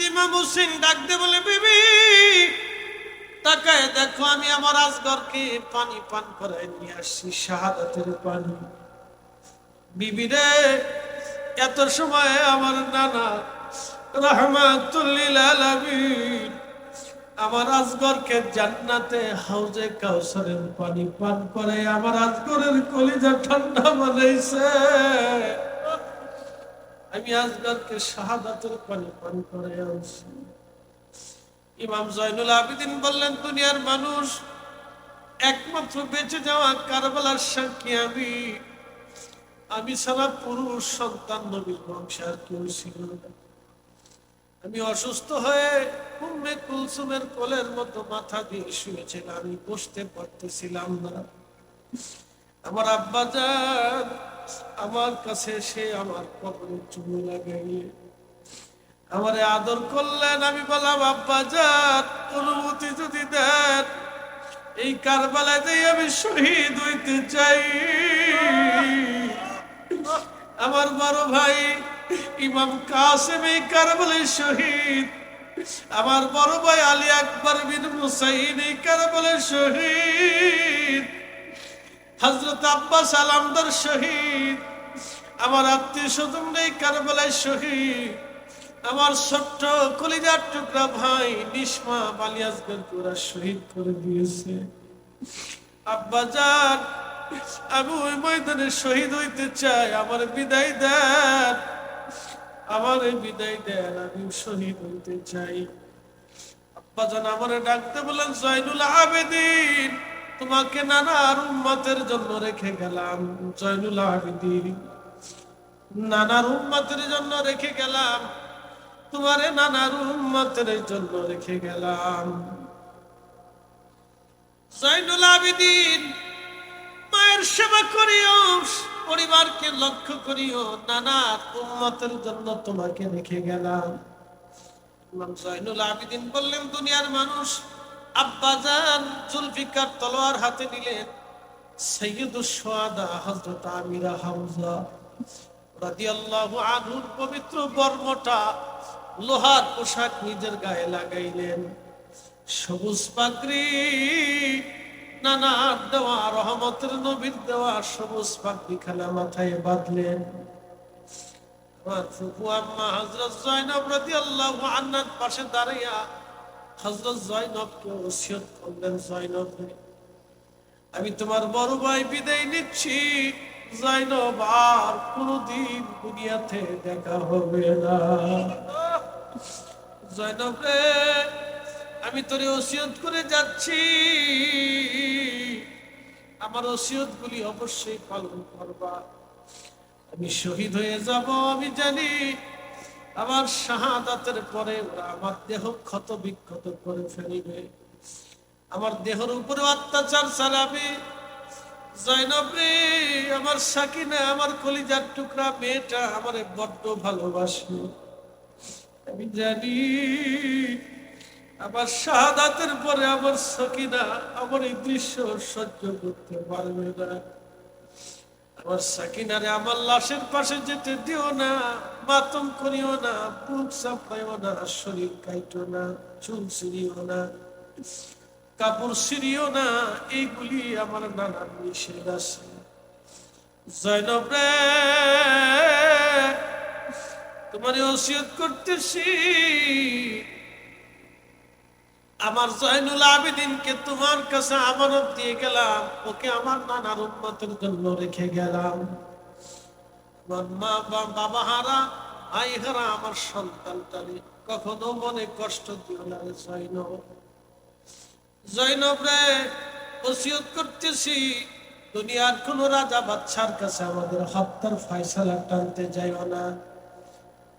ইমাম হুসেন ডাক দে বলে, বিবি তাকায় দেখো, আমি আমার আসগরকে পানি পান করায় নিয়ে আসছি, শাহাদাতের পানি। বিবি রে, এত সময় আমার নানা রাহমাতুল লিল আলামিন আমার আসগরকে জান্নাতে হাউজে কাউসারের পানি পান করে আমার আসগরের কলিজা ঠান্ডা বানাইছে। আমি আসগরকে শাহাদাতের পানি পান করে আনছি। ইমাম জয়নুল আবেদিন বললেন, দুনিয়ার মানুষ একমাত্র বেঁচে যাওয়া কারবালার সাক্ষী আমি সারা পুরুষ সন্তান নবীর বংশে আর কেউ ছিল না। আমি অসুস্থ হয়ে উম্মে কুলসুমের কোলের মতো মাথা দিয়ে শুয়েছিলাম, আমি বসতে পারতেছিলাম না। আমার আব্বাজান আমার কাছে এসে আমার কবরে চুমু লাগাইয়ে আমারে আদর করলেন। আমি বললাম, আব্বাজান অনুমতি যদি দেন, এই কারবালায় যাই আমি শহীদ হইতে চাই। আমার বড় ভাই ইমাম কাসেম এই কারবালায় শহীদ, আমার বড় ভাই আলী আকবর বিন মুসাইন এই কারবালায় শহীদ, হযরত আব্বাস আলামদার শহীদ, আমার আত্মীয় স্বজন এই কারবালায় শহীদ, আমার ছোট্ট কলিজার টুকরা ভাই নিসমা বালিয়াসগরকে ওরা শহীদ করে দিয়েছে। আব্বাজান আমি ওই ময়দানে শহীদ হইতে চাই, আমার বিদায় দেন, আমার বিদায় দেন, আমি শহীদ হইতে চাই। আব্বাজান আমারে ডাকতে বলেন, জয়নুল আবেদিন তোমাকে নানার উম্মতের জন্য রেখে গেলাম। জয়নুল আবেদিন নানার উম্মতের জন্য রেখে গেলাম, তোমারে নানার উম্মতের জন্য রেখে গেলাম। জয়নুল আবেদিন মায়ের সেবা করিও, পরিবারকে লক্ষ্য করিও, নানার উম্মতের জন্য তোমাকে রেখে গেলাম। ইমাম জয়নুল আবেদিন বললেন, দুনিয়ার মানুষ আব্বাজান জুলফিকার তলোয়ার হাতে নিলেন। সাইয়্যিদুশ শুহাদা হযরত আমিরা হামজা রাদিয়াল্লাহু আনহুর পবিত্র বর্মটা লোহার পোশাক নিজের গায়ে লাগাইলেন। সবুজ পাগড়ি নানার দেওয়া রহমতের নবীর দেওয়া সবুজ পাগড়ি খালা মাথায় বাঁধলেন। আমার ফুফু আম্মা হযরত জয়নব রাদিয়াল্লাহু আনহার পাশে দাঁড়াইয়া হযরত জয়নবকে ওসিয়ত করলেন, জয়নব আমি তোমার বড় ভাই বিদায় নিচ্ছি, জয়নব আর কোনদিন দুনিয়াতে দেখা হবে না। জয়নব রে, আমি তোরে ওসিয়ত করে যাচ্ছি, আমার ওসিয়ত গুলি অবশ্যই পালন করবা। আমি শহীদ হয়ে যাব, আমি জানি আমার শাহাদাতের পরে ওরা আমার দেহ ক্ষত বিক্ষত করে ফেলবে, আমার দেহের উপরে অত্যাচার চালাবে। জয়নব রে, আমার সাকিনা, আমার কলিজার টুকরা মেয়েটা আমারে বড্ড ভালোবাসে, আমি জানি আমার শাহাদাতের পরে আমার সাকিনা আমার এই দৃশ্য সহ্য করতে পারবে না। আমার সাকিনারে আমার লাশের পাশে যেতে দিও না, মাতম করিও না, বুক চাপাইও না, শরীর কাইটো না, চুল ছিঁড়িও না, কাপড় ছিঁড়িও না, এইগুলি আমার নানার নিষেধ আছে। জয়নব রে, তোমার ওসিয়ত করতেছি, আমার জয়নুল আবেদিনকে তোমার কাছে আমানত দিয়ে গেলাম, ওকে আমার নানার উম্মতের জন্য রেখে গেলাম। আমার মা বাবা হারা, ভাই হারা আমার সন্তানটারে কখনো মনে কষ্ট দিও না রে জয়নব। জয়নব রে, ওসিয়ত করতেছি, দুনিয়ার কোন রাজা বাদশার কাছে আমাদের হত্যার ফয়সালা টানতে যাইও না,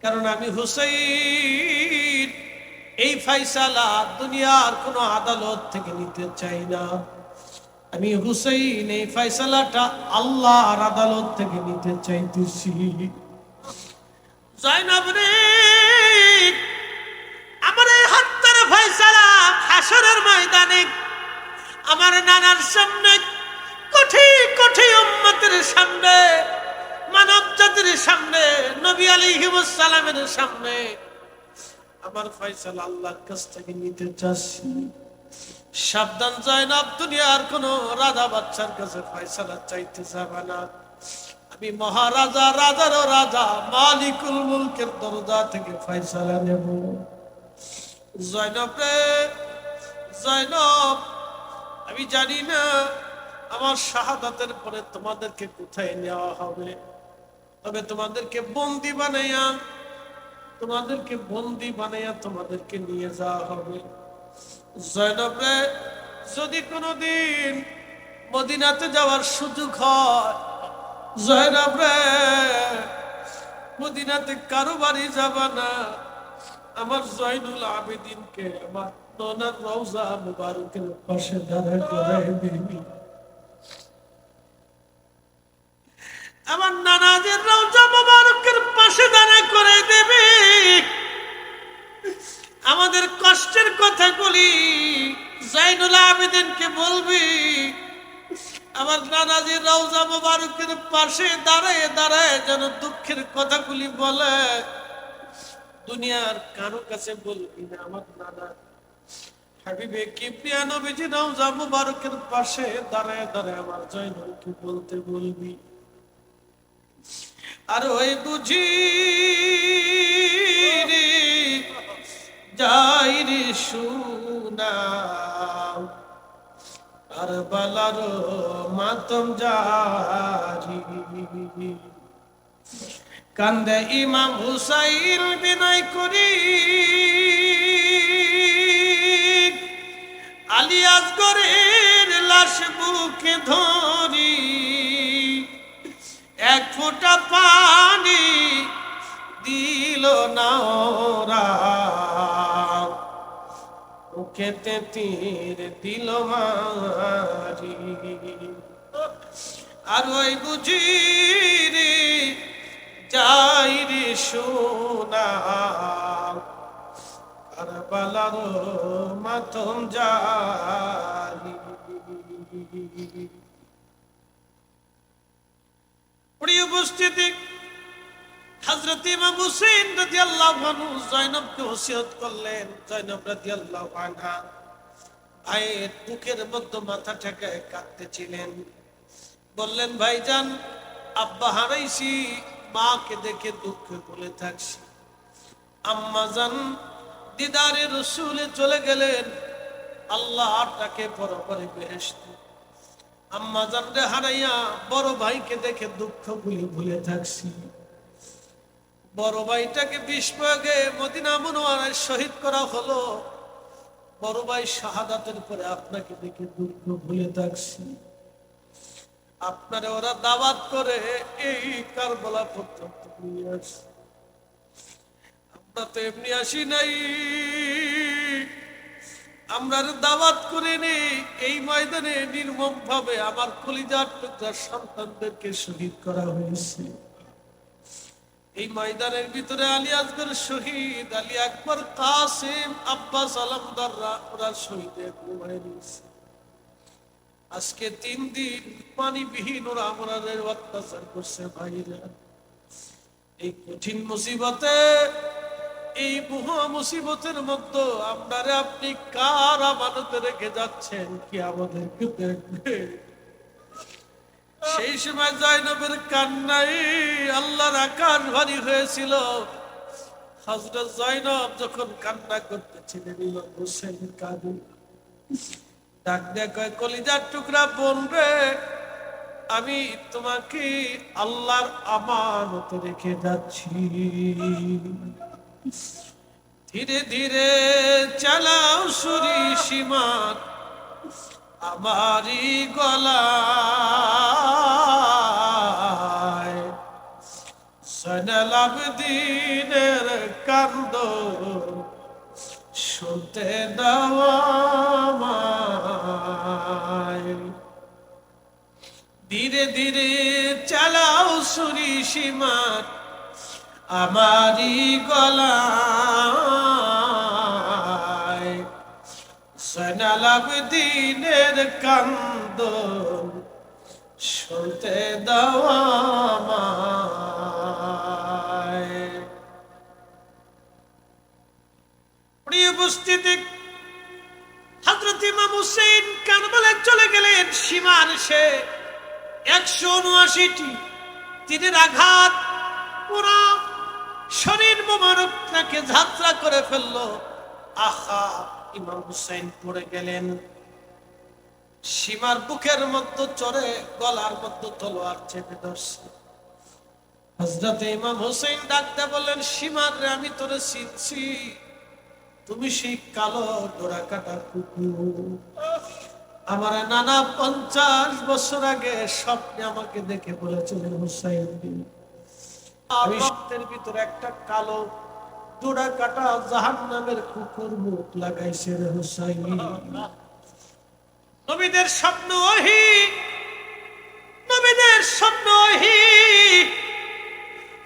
কারণ আমি হুসাইন এই ফয়সালা দুনিয়ার কোন আদালত থেকে নিতে চাই না। আমি হুসাইন এই ফয়সালাটা আল্লাহর আদালত থেকে নিতে চাইতেছি। জয়নব রে, আমার এই হত্যার ফয়সালা হাসরের ময়দানে আমার নানার সামনে, কোটি কোটি উম্মতের সামনে, মানব জাতির সামনে, নবী আলাইহিস সালামের সামনে আমার ফয়সালা আল্লাহর কাছ থেকে নিতে চাচ্ছি। সাবধান জয়নব, দুনিয়ার কোন রাজা বাচ্চার কাছে ফয়সালা চাইতে যাবে না। আমি মহারাজা, রাজারও রাজা, মালিকুল মুলকের দরজা থেকে ফয়সালা নেব। জয়নব রে জয়নব, আমি জানি না আমার শাহাদাতের পরে তোমাদেরকে কোথায় নেওয়া হবে, তবে তোমাদেরকে বন্দি বানাইয়া তোমাদেরকে নিয়ে যাওয়া হবে। জয়নব রে, যদি কোনোদিন মদিনাতে যাওয়ার সুযোগ হয়, জয়নব রে, মদিনাতে কারো বাড়ি যাবা না, আমার জয়নুল আবেদিনকে আমার ননার রওজা মুবারকের পাশে দাঁড়া করাই দিবি। আমার নানাদের রওজা মুবারকের পাশে দাঁড়া করে দেবে। আমাদের কষ্টের কথাগুলি জয়নুল আবেদিনকে বলবি। আমার নানাজির রওজা মুবারকের পাশে দাঁড়ায় দাঁড়ায় যেন দুঃখের কথাগুলি বলে। দুনিয়ার কারো কাছে বলবি না। আমার নানা হাবিবে কিবরিয়া নবীজি রওজা মুবারকের পাশে দাঁড়ায় দাঁড়ায় আমার জয়নুলকে বলতে বলবি। আর ওই বুঝি যাই রে শুনা কারবালার মাতম জারি, কান্দে ইমাম হুসাইন বিনয় করি, আলী আসগরের লাশ বুকে ধরি, এক ফোঁটা পানি দিল না ওরা, মুখেতে তীর দিল মারি। আর ওই বুঝি রে যাই রে সোনা কারবালার মাতম জারি। প্রিয় উপস্থিতি, হযরত ইমাম হুসাইন রাদিয়াল্লাহু আনহু জয়নবকে ওসিয়ত করলেন। জয়নব রাদিয়াল্লাহু আনহা ভাইয়ের বুকের মধ্যে মাথা ঠেকায় কাঁদতেছিলেন। বললেন, ভাইজান, আব্বা হারাইছি, মাকে দেখে দুঃখে ভুলে থাকছি। আম্মাজান দিদারে রাসূলে চলে গেলেন, আল্লাহ তাকে পরপরে বেহেশতে। আম্মাজান রে হারাইয়া বড় ভাইকে দেখে দুঃখ ভুলে থাকছি। বড় ভাইটাকে 20 প্রয়োগে মদিনা মুনওয়ারায় শহীদ করা হলো। বড় ভাই শাহাদাতের পরে আপনাকে দেখে দুঃখ ভুলে থাকছি। আপনারে ওরা দাওয়াত করে এই কারবালা পর্যন্ত নিয়ে আসছে। আমরা তো এমনি আসি নাই, আমরা দাওয়াত করিনি। এই ময়দানে নির্মম ভাবে আমার কলিজার টুকরা সন্তানদেরকে শহীদ করা হয়েছে। এই ময়দানের ভিতরে আলী আসগর শহীদ, আলী আকবর, কাসিম, আব্বাস আলমদাররা ওরা শহীদ হয়ে গেছে। আজকে 3 দিন পানিবিহীন ওরা আমাদের অত্যাচার করছে। ভাইরা, এই কঠিন মুসিবতে, এই মহা মুসিবতের মধ্যে আপনারে আপনি কার আমানতে রেখে যাচ্ছেন, কি আমাদেরকে দেখবে? সেই সময় জয়নবের কান্নাই আল্লাহর আকাশ ভারী হয়েছিল। হযরত জয়নব যখন কান্না করতেছিলেন, ইমাম হুসাইন কাঁদে, ডাক দিয়ে কয়, কলিজার টুকরা বোন রে, আমি তোমাকে আল্লাহর আমানতে রেখে যাচ্ছি। ধীরে ধীরে চালাও ছুরি সীমাত আমারি গলায়, জয়নুল আবেদিনের কান্দ শুনতে দাও আমায়। ধীরে ধীরে চালাও ছুরি সীমাত আমারি গলায়, জয়নুল আবেদিনের কান্দন শুনতে দাও আমায়। উপস্থিতি হযরত ইমাম হুসাইন কারবালায় চলে গেলেন। সীমার সে 179টি তীরের আঘাত পুরো শরীর মোবারক তাকে ঝাঁঝরা করে ফেললো। আহা, ইমাম হুসাইন পড়ে গেলেন। সীমার বুকের মধ্যে চড়ে গলার মধ্যে তলোয়ার চেপে ধরছে। হযরত ইমাম হুসাইন ডাকতে বললেন, সীমার রে, আমি তোরে চিনছি, তুমি সেই কালো ডোরা কাটা কুকুর। আমার নানা 50 বছর আগে স্বপ্নে আমাকে দেখে বলেছিলেন, হুসাইন আমি রক্তের ভিতরে একটা কালো ডোরা কাটা জাহান্নামের কুকুর মুখ লাগাইছে রে হুসাইন। নবীদের স্বপ্ন ওহী, নবীদের স্বপ্ন ওহী।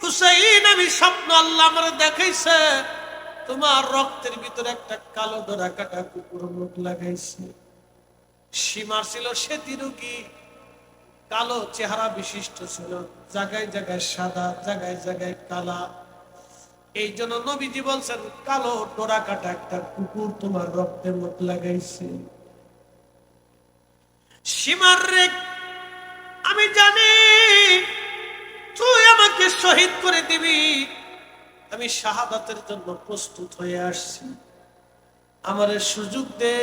হুসাইন, আমি স্বপ্ন আল্লাহ আমারে দেখাইছে, তোমার রক্তের ভিতরে একটা কালো ডোরা কাটা কুকুর মুখ লাগাইছে। সীমার ছিল সেতী রোগী, কালো চেহারা বিশিষ্ট ছিল, জায়গায় জায়গায় সাদা, জায়গায় জায়গায় কালা। এই জন্য নবীজি বলছেন, কালো ডোরা কাটা একটা কুকুর তোমার রক্তের মুখ লাগাইছে। সীমার রে, আমি জানি তুই আমাকে শহীদ করে দিবি, আমি শাহাদাতের জন্য প্রস্তুত হয়ে আসছি। আমার সুযোগ দে,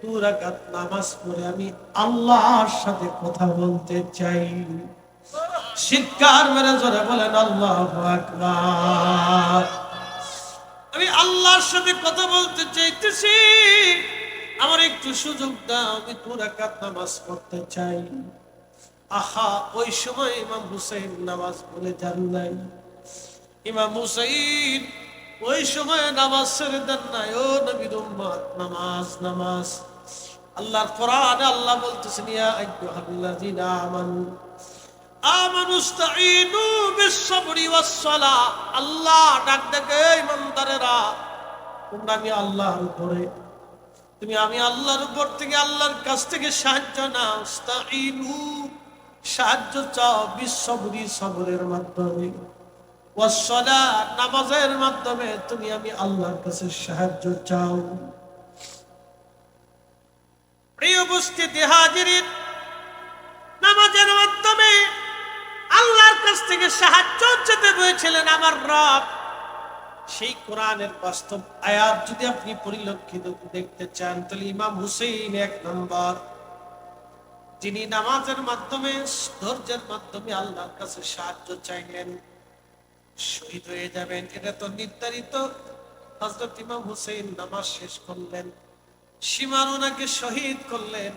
2 রাকাত নামাজ পড়ে আমি আল্লাহর সাথে কথা বলতে চাই। চিৎকার মেরে জোরে বলেন আল্লাহু আকবার। আমি আল্লাহর সাথে কথা বলতে চাইতেছি, আমার একটু সুযোগ দাও, আমি 2 রাকাত নামাজ পড়তে চাই। আহা, ওই সময় ইমাম হুসাইন নামাজ পড়ে যান নাই। ইমাম হুসাইন ওই সময় নামাজ ছেড়ে দেন নাই। ও নবীর উম্মত, নামাজ নামাজ। আল্লাহর কোরআনে আল্লাহ বলতেছেন, ইয়া আইয়ুহাল্লাযীনা আমানুস্তাঈনু বিস-সাবরি ওয়াস-সালাহ। আল্লাহ ডাক ডাকে, ইমানদারেরা, তোমরা আমি আল্লাহর উপরে, তুমি আমি আল্লাহর উপর থেকে, আল্লাহর কাছ থেকে সাহায্য নাও। ইস্তাঈনু, সাহায্য চাও, বিস-সাবরি, সবরের মাধ্যমে, ওয়াস-সালাহ, নামাজের মাধ্যমে তুমি আমি আল্লাহর কাছে সাহায্য চাও। প্রিয় উপস্থিতি হাজিরিন, নামাজের মাধ্যমে আল্লাহর কাছ থেকে সাহায্য চেতে পেয়েছিলেন আমার রব। সেই কোরআনের বাস্তব আয়াত যদি আপনি পরিলক্ষিত দেখতে চান, তাহলে ইমাম হুসাইন 1 নম্বর, যিনি নামাজের মাধ্যমে, ধৈর্যের মাধ্যমে আল্লাহর কাছে সাহায্য চাইলেন, শহীদ হয়ে যাবেন, এটা তো নির্ধারিত। হযরত ইমাম হুসাইন নামাজ শেষ করলেন, সীমার ওনাকে শহীদ করলেন,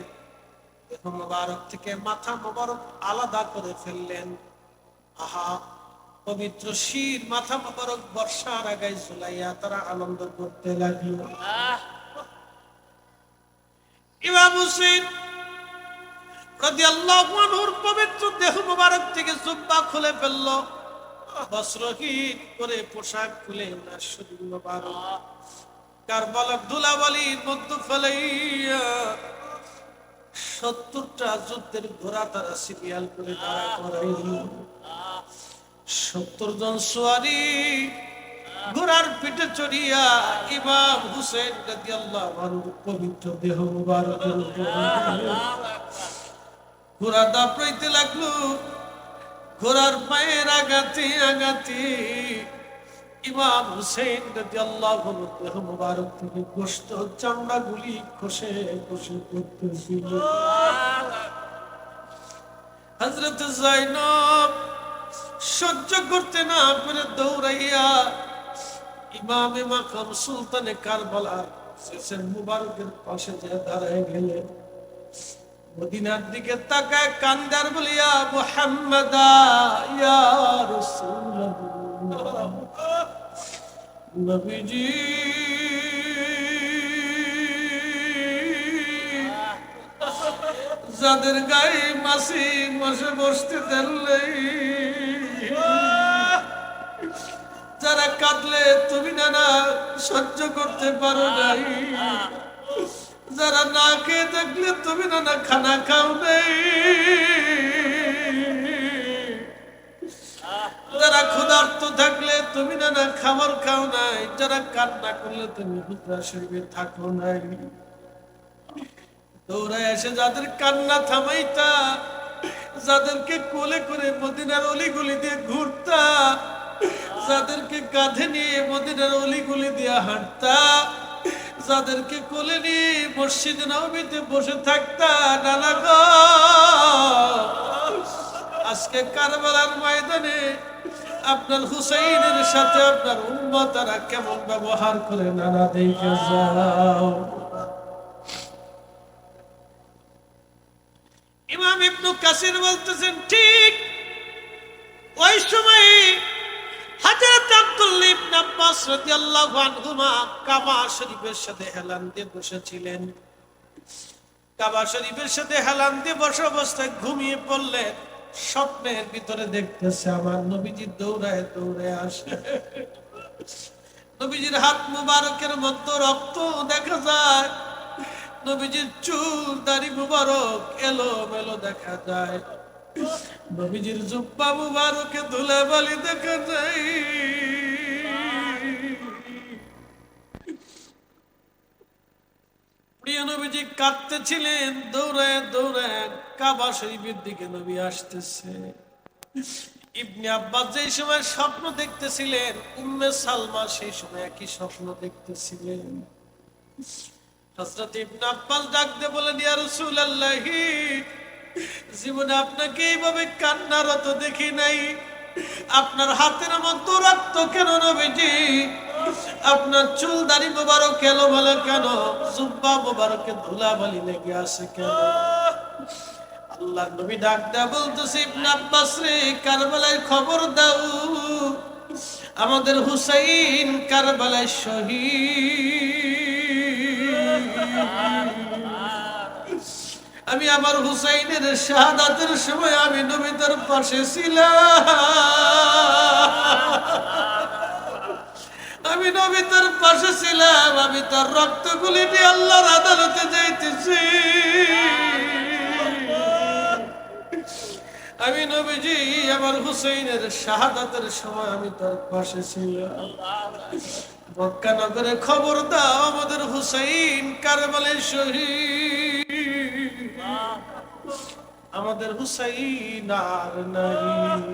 দেহ মোবারক থেকে মাথা মোবারক আলাদা করে ফেললেন। আহা, পবিত্র শির মাথা মোবারক বর্ষার আগায় ঝুলাইয়া তারা আনন্দ করতে লাগলো। ইমাম হুসাইন রাদিয়াল্লাহু আনহুর পবিত্র দেহ মোবারক থেকে জুব্বা খুলে ফেলল, বস্ত্রহীন করে পোশাক খুলে ওনার শরীর মোবারক কারবালার ধুলাবালির মধ্যে ফেলাইয়া 70টা যুদ্ধের ঘোড়া তারা সিরিয়াল করে দাঁড়া করাইল। 70 জন সোয়ারি ঘোড়ার পিঠে চড়িয়া ইমাম হুসাইন রাদিয়াল্লাহু আনহু পবিত্র দেহ মোবারকের উপর ঘোড়া দাপড়াইতে লাগলো। ঘোড়ার পায়ের আঘাতে আঘাতে ইমাম হুসাইন রাদিয়াল্লাহু আনহু দেহ মোবারক থেকে গোশত চামড়া গুলি খসে খসে পড়তেছিল। হযরত যায়েনব সহ্য করতে না পেরে দৌড়াইয়া ইমামে মাকাম সুলতানে কারবালার শেষের মুবারকের পাশে যে দাঁড়ায় গেলেন। মদিনার দিকে তাকায় কান্দার বলিয়া, মুহাম্মাদা ইয়া রাসূলুল্লাহ, নবীজি যাদের গায়ে মাসি মশে বসতে দেনলেই, যারা কাঁদলে তুমি না সহ্য করতে পারো নাই, যারা না খেয়ে দেখলে তুমি না খানা খাও নাই, যারা ক্ষুধার্ত থাকলে তুমি না খাবার খাও নাই, যারা কান্না করলে তুমি হুজরা শরীফে থাকো নাই। দৌড়ায় এসে যাদের কান্না থামাইতা, যাদেরকে কোলে করে মদিনার অলিগলি দিয়ে ঘুরতা, যাদেরকে কাঁধে নিয়ে মদিনার অলিগলি দিয়ে হাঁটতা, যাদেরকে কোলে নিয়ে মসজিদ নববীতে বসে থাকতা, নানা গো আজকে কারবালার ময়দানে আপনার হুসাইনের সাথে আপনার উম্মতরা কেমন ব্যবহার করে নানা দেখে যাও। ইমাম ইবনে কাসির বলতেছেন ঠিক ওই সময় হযরত আব্দুল্লাহ ইবনে আব্বাস রাদিয়াল্লাহু আনহুমা কাবা শরীফের সাথে হেলান দিয়ে বসেছিলেন। কাবা শরীফের সাথে হেলান দিয়ে বসে অবস্থায় ঘুমিয়ে পড়লেন। স্বপ্নের ভিতরে দেখতেছে আমার নবীজি দৌড়ায় দৌড়ায় আসে। নবীজির হাত মুবারকের মধ্যে রক্ত দেখা যায়, নবীজির চুল দাড়ি মুবারক এলোমেলো দেখা যায়, নবীজির জুব্বা মুবারকে ধুলাবালি দেখা যায়। প্রিয় নবীজি কাঁদতেছিলেন, দৌড়ায় দৌড়ায় কাবা শরীফের দিকে নবী আসতেছে। ইবনে আব্বাস যেই সময় স্বপ্ন দেখতেছিলেন, উম্মে সালমা সেই সময় একই স্বপ্ন দেখতেছিলেন। হযরত ইবনে আব্বাস ডাক দিয়ে বলেন, ইয়া রাসূলুল্লাহ, জীবনে আপনাকে এইভাবে কান্নারত দেখি নাই। আপনার হাতের মধ্যে রক্ত কেন নবীজি? আপনার চুল দাড়ি মোবারক এলোমেলো কেন? জুব্বা মোবারকে ধুলাবালি লেগে আছে কেন? আল্লাহ নবী ডাক দেয়া বলতেছে, ইবনে আব্বাস রে, কারবালায় খবর দাও, আমাদের হুসাইন কারবালায় শহীদ। আমি আমার হুসাইনের শাহাদাতের সময় আমি নবী তার পাশে ছিলাম, আমি নবী তার পাশে ছিলাম, আমি তার রক্তগুলি নিয়ে আল্লাহর আদালতে যাইতেছি। আমি নবীজি আমার হুসাইনের শাহাদাতের সময় আমি তার পাশে ছিলাম। মক্কা নগরে খবর দাও, আমাদের হুসাইন কারবালায় শহীদ। আমাদের হুসাইন আর নাই।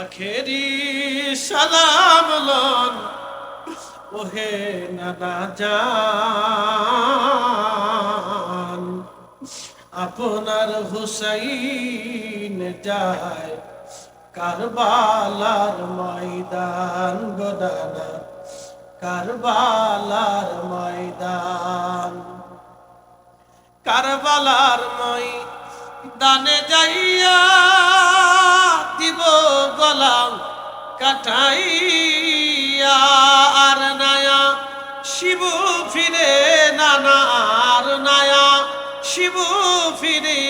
আখেরি সালাম লন ওহে নানা জান, আপনার হুসাইন যায় কারবালার ময়দান, গোদানা কারবালার ময়দান। কারবালার ময়দানে যাইয়া দিব গলা কাটাইয়া, আর নায়া শিবু ফিরে নানা, আর নায়া শিবু ফিরে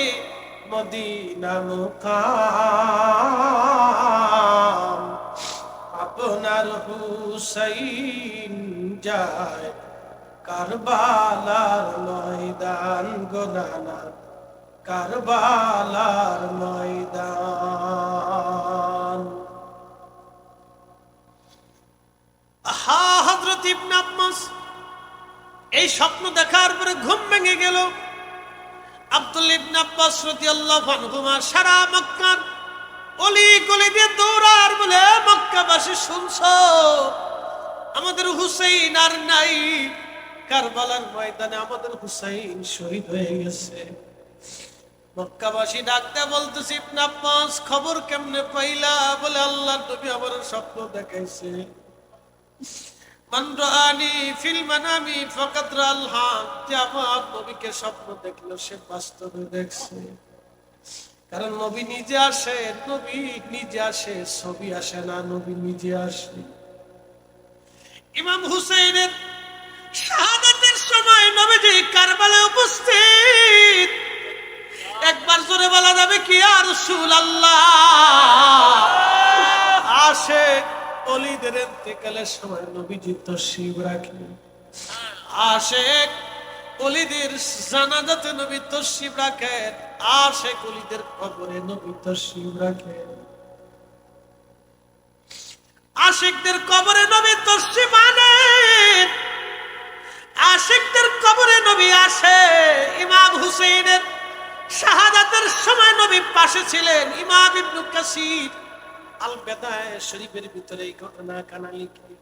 মদিনা মুকাম। আপনার হুসাইন যায় কারবালার ময়দান, গোনানা কারবালার ময়দান। হযরত ইবনে আব্বাস এই স্বপ্ন দেখার পরে ঘুম ভেঙে গেল। আব্দুল্লাহ ইবনে আব্বাস রাদিয়াল্লাহু আনহুমা সারা মক্কার অলি গলি দিয়ে দৌড়ার বলে, মক্কাবাসী শুনছো আমাদের হুসাইন আর নাই, কারবালার ময়দানে আমাদের হুসাইন শহীদ হয়ে গেছে। মক্কাবাসী ডাকতে বলতেছে, ইবনে আব্বাস খবর কেমনে পাইলা? বলে আল্লাহর নবী আমার স্বপ্ন দেখাইছে। মান রাআনি ফিল মানামি ফাকাদ রাআল হক, যে আমার নবীকে স্বপ্ন দেখলো সে বাস্তবে দেখছে। কারণ নবী নিজে আসে, নবী নিজে আসে, ছবি আসে না, নবী নিজে আসে। ইমাম হুসাইনের শাহাদাতের সময় নবীজি কারবালায় উপস্থিত। একবার জোরে বলা যাবে কি ইয়া রাসূলুল্লাহ? আসে ওলিদের ইন্তেকালের সময় নবীজি তশরিফ রাখেন। আশেক ওলিদের জানাজাতে নবী তশরিফ রাখেন। আশিক ওলিদের কবরে নবী তশরিফ রাখেন। আশিকদের কবরে নবী তশরিফ আনেন, আশিকদের কবরে নবী আসে। ইমাম হুসেনের শাহাদাতের সময় নবী পাশে ছিলেন। ইমাম ইবনে কাসির আল বেদায়ে শরীফের ভিতরে এই ঘটনা কানা লিখে,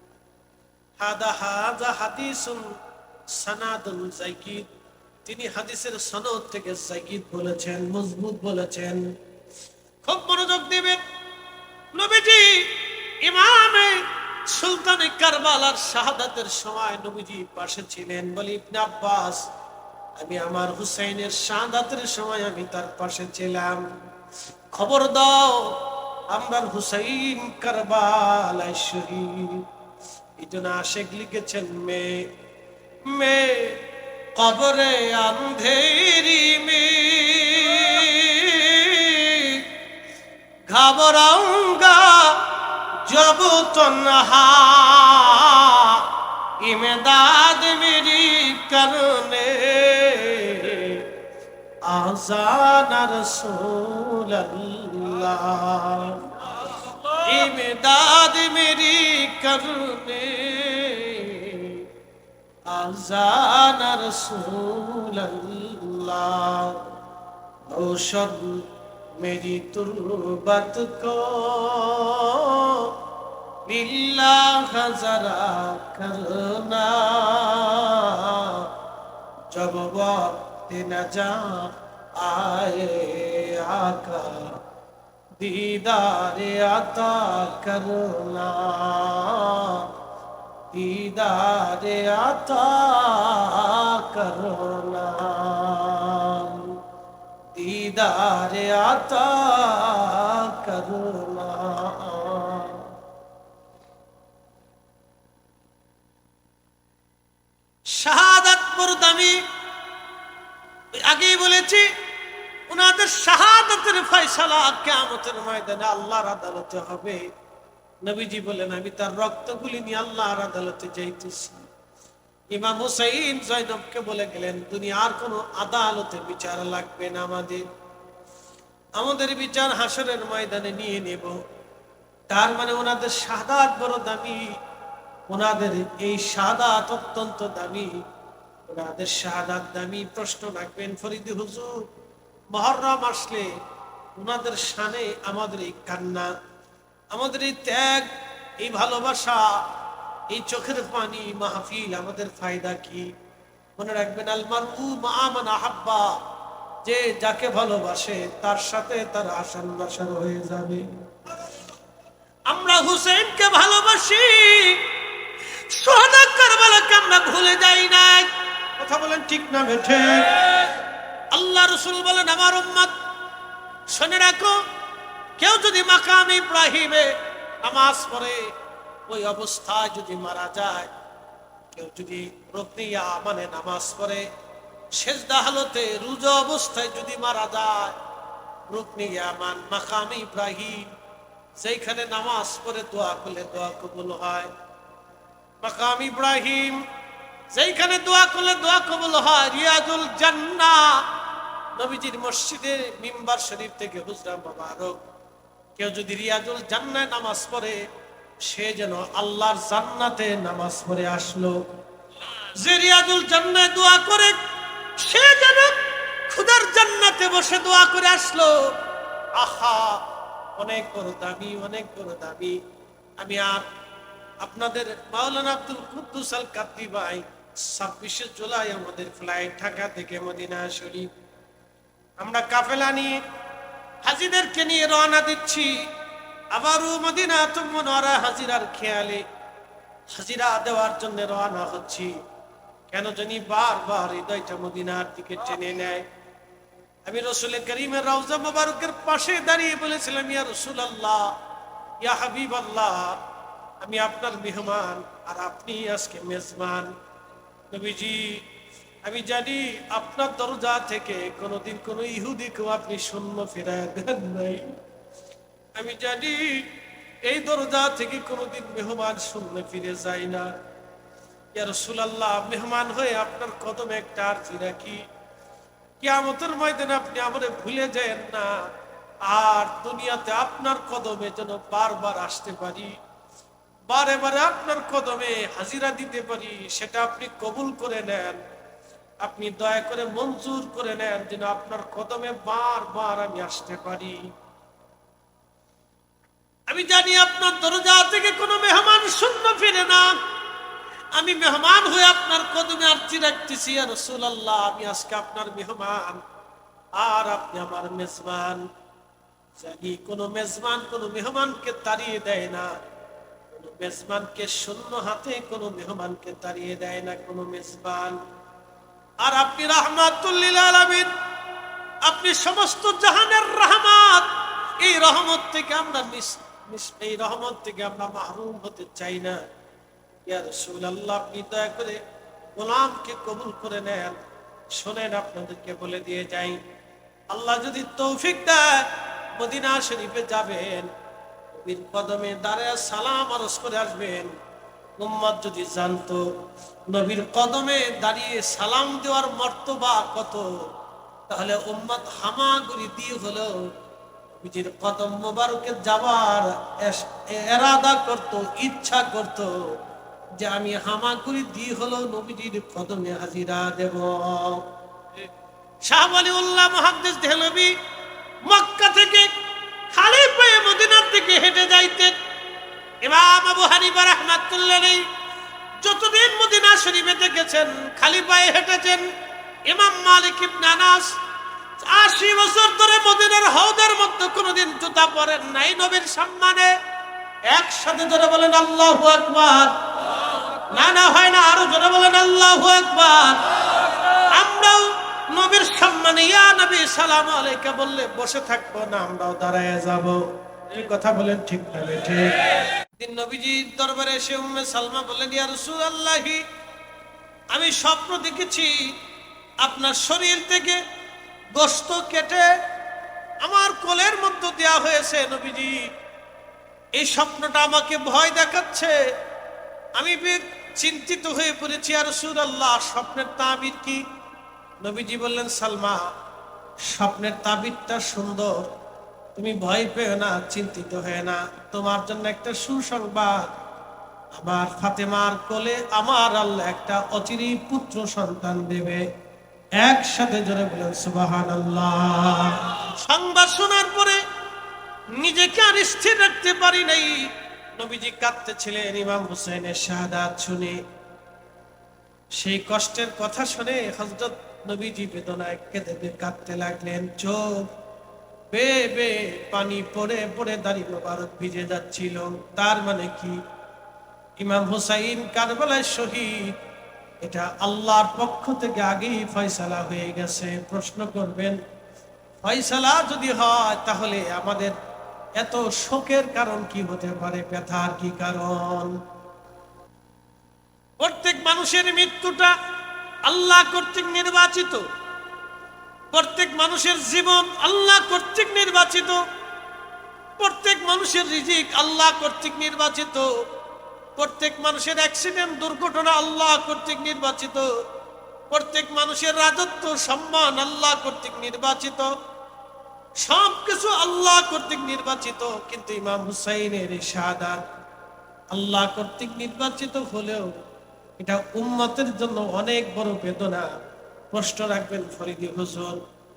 হাদা হাদিসুন সানাদুন যায়িদ, তিনি হাদিসের সনদ থেকে যায়িদ বলেছেন, মজবুত বলেছেন। খুব মনোযোগ দিবেন। নবীজি ইমামে সুলতানে কারবালার শাহাদাতের সময় নবীজি পাশে ছিলেন। বলে ইবনে আব্বাস, আমি আমার হুসাইনের শাহাদাতের সময় আমি তার পাশে ছিলাম। খবর দাও আমার হুসাইন কারবালায় শহীদ। এই জন্য আশিক লিখেছেন, মে কবরে আন্ধেরি মে ঘাবরাউঙ্গা जब तन्हा इमदाद मेरी करने आज़ान रसूल अल्लाह, इमदाद मेरी करने आज़ान रसूल अल्लाह, रोशन मेरी तुर्बत को लिल्लाह जरा करना, जब वक्त नजा आए आका दीदार अता करना, दीदार अता करना, दीदार अता करना। শাহাদাত বড় দামি। আগেই বলেছি উনাদের শাহাদাতের ফয়সালা কিয়ামতের ময়দানে আল্লাহর আদালতে হবে। নবীজি বলেন, আমি তার রক্তগুলি নিয়ে আল্লাহর আদালতে যাইতেছি। ইমাম হুসাইন জয়নবকে বলে গেলেন, দুনিয়ার কোনো আদালতে বিচার লাগবে না, আমাদের বিচার হাসরের ময়দানে নিয়ে নেব। তার মানে ওনাদের শাহাদাত বড় দামি, ওনাদের এই শাহাদাত অত্যন্ত দামি, ওনাদের শাহাদাত দামি। প্রশ্ন রাখবেন ফরিদি হুজুর, মুহররম আসলে ওনাদের শানে আমাদের এই কান্না, আমাদের এই ত্যাগ, এই ভালোবাসা, এই চোখের পানি, মাহফিল, আমাদের ফায়দা কি? মনে রাখবেন, আল মারউ মা মান আহাব্বা, যে যাকে ভালোবাসে তার সাথে তার আসান বাসার হয়ে যাবে। আমরা হুসেনকে ভালোবাসি, সোহাদা কারবালাকে আমরা ভুলে যাই না। কথা বলেন ঠিক না বেঠে? আল্লাহ রাসূল বলেন, আমার উম্মত শুনে রাখো, কেউ যদি মাকাম ইব্রাহিমে নামাজ পড়ে ওই অবস্থায় যদি মারা যায়, কেউ যদি রুকনিয়া মানে নামাজ পড়ে সেজদা হালতে রোজা অবস্থায় যদি মারা যায়, রুকনিয়া মান মাকাম ইব্রাহিম, যেখানে নামাজ পড়ে দোয়া করলে দোয়া কবুল হয়, মাকাম ইব্রাহিম যেখানে দোয়া করলে দোয়া কবুল হয়, রিয়াজুল জান্নাহ, নবীজির মসজিদে মিম্বার শরীফ থেকে হুজরা মোবারক, কেউ যদি রিয়াজুল জান্নাহ নামাজ পড়ে সে যেন আল্লাহর জান্নাতে নামাজ পড়ে আসলো। যে রিয়াজুল জান্নাহ দোয়া করে সে যেন খুদার জান্নাতে বসে দোয়া করে আসলো। আহা, অনেক বড় দাবি, অনেক বড় দাবি। আমি আর আপনাদের মাওলানা আব্দুল কুদ্দুস আল কাদরি ভাই 26 জুলাই আমাদের ফ্লাইট ঢাকা থেকে মদিনা শরীফ, আমরা কাফেলা নিয়ে হাজিদেরকে নিয়ে রওনা দিচ্ছি। আবারও মদিনা মুনাওয়ারা হাজিরার খেয়ালে হাজিরা দেওয়ার জন্য রওনা হচ্ছি। কেন জানি বারবার হৃদয়টা মদিনার দিকে টেনে নেয়। আমি রাসূল করিমের রওজা মুবারকের পাশে দাঁড়িয়ে বলেছিলাম, ইয়া রাসূলুল্লাহ, ইয়া হাবিবাল্লাহ, আমি আপনার মেহমান আর আপনি আজকে মেজবান। নবীজি, আমি জানি আপনার দরজা থেকে কোনোদিন কোনো ইহুদিকেও আপনি শূন্য ফেরায় দেন নাই। আমি জানি এই দরজা থেকে কোনোদিন মেহমান শূন্য ফিরে যায় না। ইয়া রাসূলুল্লাহ, মেহমান হয়ে আপনার কদমে একটা আরজি রাখি, কিয়ামতের ময়দানে আপনি আমারে ভুলে যায়েন না, আর দুনিয়াতে আপনার কদমে যেন বারবার আসতে পারি, বারে বারে আপনার কদমে হাজিরা দিতে পারি, সেটা আপনি কবুল করে নেন। আপনি দয়া করে মঞ্জুর করে নেন যেন আপনার কদমে বারবার আমি আসতে পারি। আমি জানি আপনার দরজা থেকে কোনো মেহমান শূন্য ফিরে না। আমি মেহমান হয়ে আপনার কদমে আরতি রাখতেছি, ইয়া রাসূলুল্লাহ, আমি আজকে আপনার মেহমান আর আপনি আমার মেজবান। জানি কোনো মেজবান কোনো মেহমানকে তাড়িয়ে দেয় না, কোনো মেজবানকে শূন্য হাতে কোনো মেহমানকে তাড়িয়ে দেয় না কোনো মেজবান। আর আপনি রাহমাতুল লিল আলামিন, আপনি সমস্ত জাহানের রহমত। এই রহমত থেকে আমরা এই রহমত থেকে আমরা মাহরুম হতে চাই না। ইয়া রাসূলুল্লাহ, আপনি দয়া করে গোলামকে কবুল করে নেন। শোনেন, আপনাদেরকে বলে দিয়ে যাই, আল্লাহ যদি তৌফিক দেয় মদিনা শরীফে যাবেন, নবীর কদমে দাঁড়ায় সালাম আরজ করে আসবেন। উম্মত যদি জানতো নবীর কদমে দাঁড়িয়ে সালাম দেওয়ার মর্তবা কত, তাহলে উম্মত হামাগুড়ি দিয়ে হলো নবীজির কদম মোবারকে যাওয়ার এরাদা করত, ইচ্ছা করত, যে আমি হামাগুড়ি দিয়ে হলো নবীজির কদমে হাজিরা দেব। শাহ ওয়ালিউল্লাহ মুহাদ্দিস দেহলভী মক্কা থেকে খালি পায়ে মদিনার দিকে হেঁটে যাইতেন। ইমাম আবু হানিফা রাহমাতুল্লাহ আলাইহি যতদিন মদিনা শরীফে গেছেন খালি পায়ে হেঁটেছেন। ইমাম মালিক ইবনে আনাস 80 বছর ধরে মদিনার হাউদের মধ্যে কোনোদিন জুতা পরেন নাই নবীর সম্মানে। একসাথে ধরে বলেন আল্লাহু আকবার। না না হয় না, আরো জোরে বলেন আল্লাহু আকবার। আমরাও নবীর সম্মানে ইয়া নবী সালাম আলাইকা বললে বসে থাকবো না, আমরাও দাঁড়ায় যাব। এই কথা বলেন ঠিক না ঠিক? দিন নবীজির দরবারে এসে উম্মে সালমা বললেন, ইয়া রাসূলুল্লাহ, আমি স্বপ্ন দেখেছি আপনার শরীর থেকে গোশত কেটে আমার কোলের মধ্যে দেয়া হয়েছে। নবীজি, এই স্বপ্নটা আমাকে ভয় দেখাচ্ছে, আমি চিন্তিত হয়ে পড়েছি। ইয়া রাসূলুল্লাহ, স্বপ্নের তাবির কি? নবীজি বললেন, সালমা, স্বপ্নের তাবিরটা সুন্দর, তুমি ভয় পেও না, চিন্তিত হয়ে না। তোমার জন্য একটা সুসংবাদ, আমার ফাতেমার কোলে আমার আল্লাহ একটা অচিরেই পুত্র সন্তান দেবে। একসাথে জোরে বলেন সুবহানাল্লাহ। সংবাদ শোনার পরে নিজেকে আর স্থির রাখতে পারি নাই। নবীজি কাঁদতেছিলেন ইমাম হুসাইনের শাহাদাত শুনে। সেই কষ্টের কথা শুনে হযরত নবীজি বেদনায় কেঁদে কাঁদতে লাগলেন। চোখ বেয়ে বেয়ে পানি পড়ে পড়ে দাড়ি মোবারক ভিজে যাচ্ছিল। তার মানে কি? ইমাম হুসাইন কারবালায় শহীদ, এটা আল্লাহর পক্ষ থেকে আগেই ফয়সালা হয়ে গেছে। প্রশ্ন করবেন, ফয়সালা যদি হয় তাহলে আমাদের এত শোকের কারণ কি হতে পারে, ব্যথার কি কারণ? প্রত্যেক মানুষের মৃত্যুটা আল্লাহ কর্তৃক নির্বাচিত, প্রত্যেক মানুষের জীবন আল্লাহ কর্তৃক নির্বাচিত, প্রত্যেক মানুষের রিজিক আল্লাহ কর্তৃক নির্বাচিত, প্রত্যেক মানুষের অ্যাক্সিডেন্ট দুর্ঘটনা আল্লাহ কর্তৃক নির্বাচিত, প্রত্যেক মানুষের রাজত্ব সম্মান আল্লাহ কর্তৃক নির্বাচিত, সবকিছু আল্লাহ কর্তৃক নির্বাচিত। কিন্তু ইমাম হুসাইনের শাহাদাত আল্লাহ কর্তৃক নির্বাচিত হলেও এটা উম্মতের জন্য অনেক বড় বেদনা। প্রশ্ন রাখবেন ফরিদি হুজুর,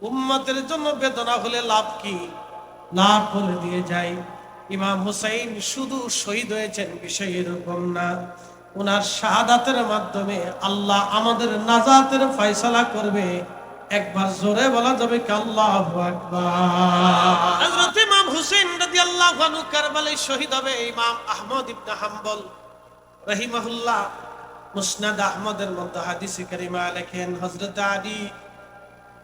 উম্মতের জন্য বেদনা হলে লাভ কি? লাভ বলে দিয়ে যাই, ইমাম হুসাইন শুধু শহীদ হয়েছেন বিষয় এরকম না, ওনার শাহাদাতের মাধ্যমে আল্লাহ আমাদের নাজাতের ফয়সালা করবে। একবার জোরে বলা যাবে কি আল্লাহু আকবার। হযরত ইমাম হুসাইন রাদিয়াল্লাহু আনহু কারবালায় শহীদ হবে। ইমাম আহমদ ইবনে হাম্বল রাহিমাহুল্লাহ মুসনাদ আহমদের মধ্যে হাদিসে কারিমা লেখেন, হযরত আলী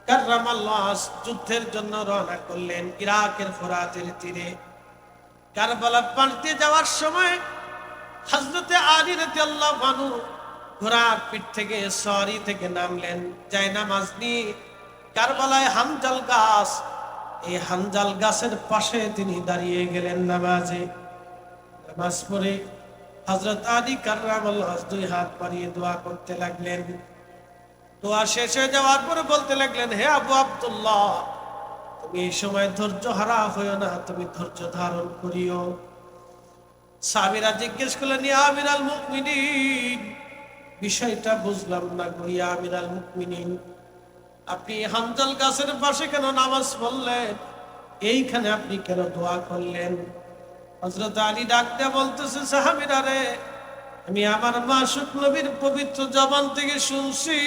কাররামাল্লাহ যুদ্ধের জন্য রওনা করলেন ইরাকের ফোরাতের তীরে। কারবালার পাল্টে যাওয়ার সময় হযরত আলী রাদিয়াল্লাহু আনহু ঘোড়ার পিঠ থেকে সওয়ারি থেকে নামলেন, জায়নামাজ নিয়ে কারবালায় হানজাল গাছ, এই হানজাল গাছের পাশে তিনি দাঁড়িয়ে গেলেন নামাজে। নামাজ পড়ে হযরত আলী কাররামাল্লাহ দুই হাত বাড়িয়ে দোয়া করতে লাগলেন, দোয়া শেষ হয়ে যাওয়ার পরে বলতে লাগলেন, হে আবু আব্দুল্লাহ, তুমি এই সময় ধৈর্য হারা হইও না, তুমি ধৈর্য ধারণ করিও। সাহাবীরা জিজ্ঞেস করলেন, ইয়া আমিরাল মুমিনিন, বিষয়টা বুঝলাম না গো ইয়া আমিরাল মুমিনিন, আপনি হানজাল গাছের পাশে কেন নামাজ পড়লেন? এইখানে আপনি কেন দোয়া করলেন? হযরত আলী ডাক দিয়ে বলতেছে, সাহাবীরা রে, আমি আমার মাসুক নবীর পবিত্র জবান থেকে শুনছি,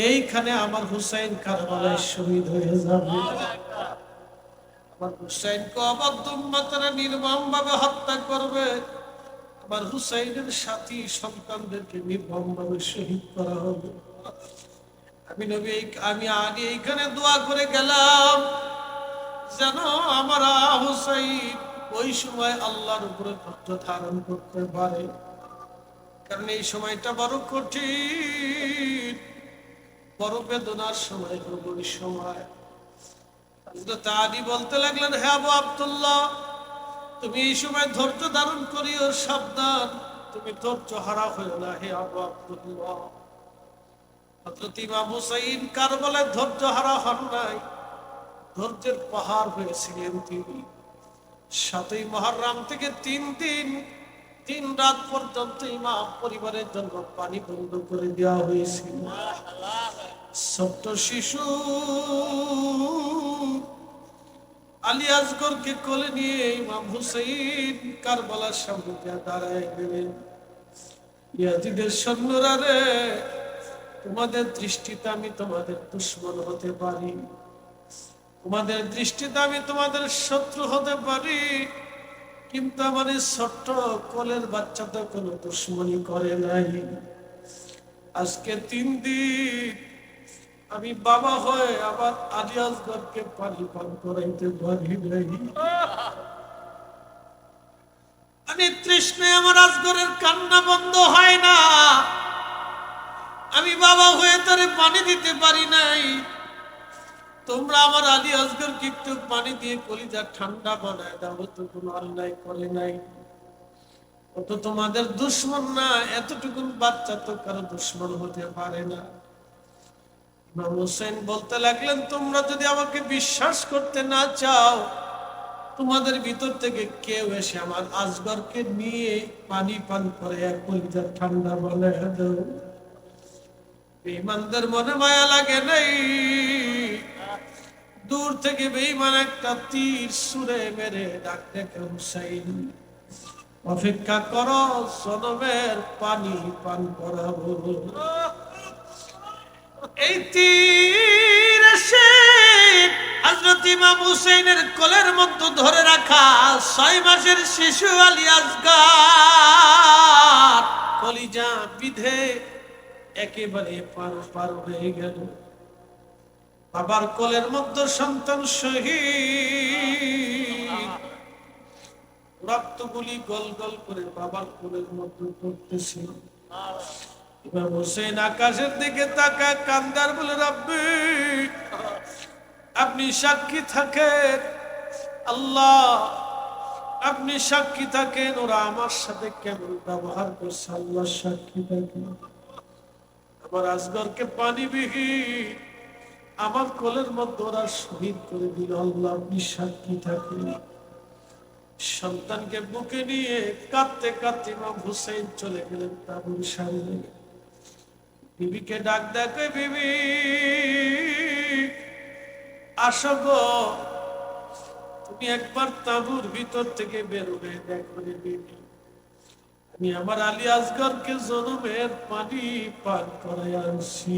এইখানে আমার হুসাইন কারবালায় শহীদ হয়ে যাবে। আমার হুসাইনকে অবাধ্য উম্মতরা নির্মম ভাবে হত্যা করবে, আমার হুসাইনের সাথী সন্তানদেরকে নির্মম ভাবে শহীদ করা হবে। আমি আলী এইখানে দোয়া করে গেলাম যেন আমার হুসাইন ওই সময় আল্লাহর উপরে ধৈর্য ধারণ করতে পারে, কারণ এই সময়টা বড় কঠিন, বড় বেদনার সময়, ওই সময়। হযরত আলী বলতে লাগলেন, হে আবু আব্দুল্লাহ, তুমি এই সময় ধৈর্য ধারণ করিও, সাবধান, তুমি ধৈর্য হারা হইও না হে আবু আব্দুল্লাহ। হযরত ইমাম হুসাইন কারবালায় ধৈর্য হারা হন নাই, ধৈর্যের পাহাড় হয়েছিলেন তিনি। ৭ই মুহররম থেকে ৩ দিন ৩ রাত পর্যন্ত ইমাম পরিবারের জন্য পানি বন্ধ করে দেওয়া হয়েছিল। ছোট্ট শিশু আলী আসগরকে কোলে নিয়ে ইমাম হুসাইন কারবালার সামনে দাঁড়ায় গেলেন। ইয়াজিদের সৈন্যরা রে, তোমাদের দৃষ্টিতে আমি তোমাদের দুশমন হতে পারি, তোমাদের দৃষ্টিতে আমি তোমাদের শত্রু হতে পারি, কিন্তু আমার এই ছোট্ট কোলের বাচ্চা তো কোনো দুশমনি করে নাই। আজকে ৩ দিন আমি বাবা হয়ে আবার আলী আসগরকে পানি পান করাইতে পারি নাই। আমি তৃষ্ণায় আমার আসগরের কান্না বন্ধ হয় না, আমি বাবা হয়ে তারে পানি দিতে পারি নাই। তোমরা আমার আলী আসগরকে একটু পানি দিয়ে কলিজা ঠান্ডা বানায় দাও, তো কোনো অন্যায় করে নাই, ও তো তোমাদের দুশমন না, এতটুকু বাচ্চা তো কারো দুশমন হতে পারে না। ইমাম হুসাইন বলতে লাগলেন, তোমরা যদি আমাকে বিশ্বাস করতে না চাও, তোমাদের ভিতর থেকে কেউ এসে আমার আসগরকে নিয়ে পানি পান করে কলিজা ঠান্ডা বানায় দাও। বেঈমানদের মনে মায়া লাগে নাই, দূর থেকে বেঈমান একটা তীর ছুঁড়ে মেরে ডাক দেখে, হুসাইন অপেক্ষা করো, জনমের পানি পান করাবো। এই তীর এসে হযরত ইমাম হুসাইনের কোলের মধ্যে ধরে রাখা ৬ মাসের শিশু আলী আসগর কলিজা বিধে একেবারে পার হয়ে গেল। বাবার কোলের মধ্যে সন্তান শহীদ, রক্তগুলি গল গল করে বাবার কোলের মধ্যে পড়তেছিল। ইমাম হুসাইন আকাশের দিকে তাকায় কান্দার বলে, রাব্বি, আপনি সাক্ষী থাকেন, আল্লাহ আপনি সাক্ষী থাকেন, ওরা আমার সাথে কেমন ব্যবহার করছে, আল্লাহ সাক্ষী থাকেন। আমার আসগরকে পানি বিহীন আমার কোলের মধ্যে ওরা শহীদ করে দিল, আল্লাহ আপনি সাক্ষী থাকেন। সন্তানকে বুকে নিয়ে কাঁদতে কাঁদতে ইমাম হুসাইন চলে গেলেন তাঁবুর সামনে। বিবিকে ডাক দেখে, বিবি আসো গো, তুমি একবার তাঁবুর ভিতর থেকে বের হয়ে দেখো বিবি, আমি আমার আলী আসগরকে জনমের পানি পান করাই আনছি।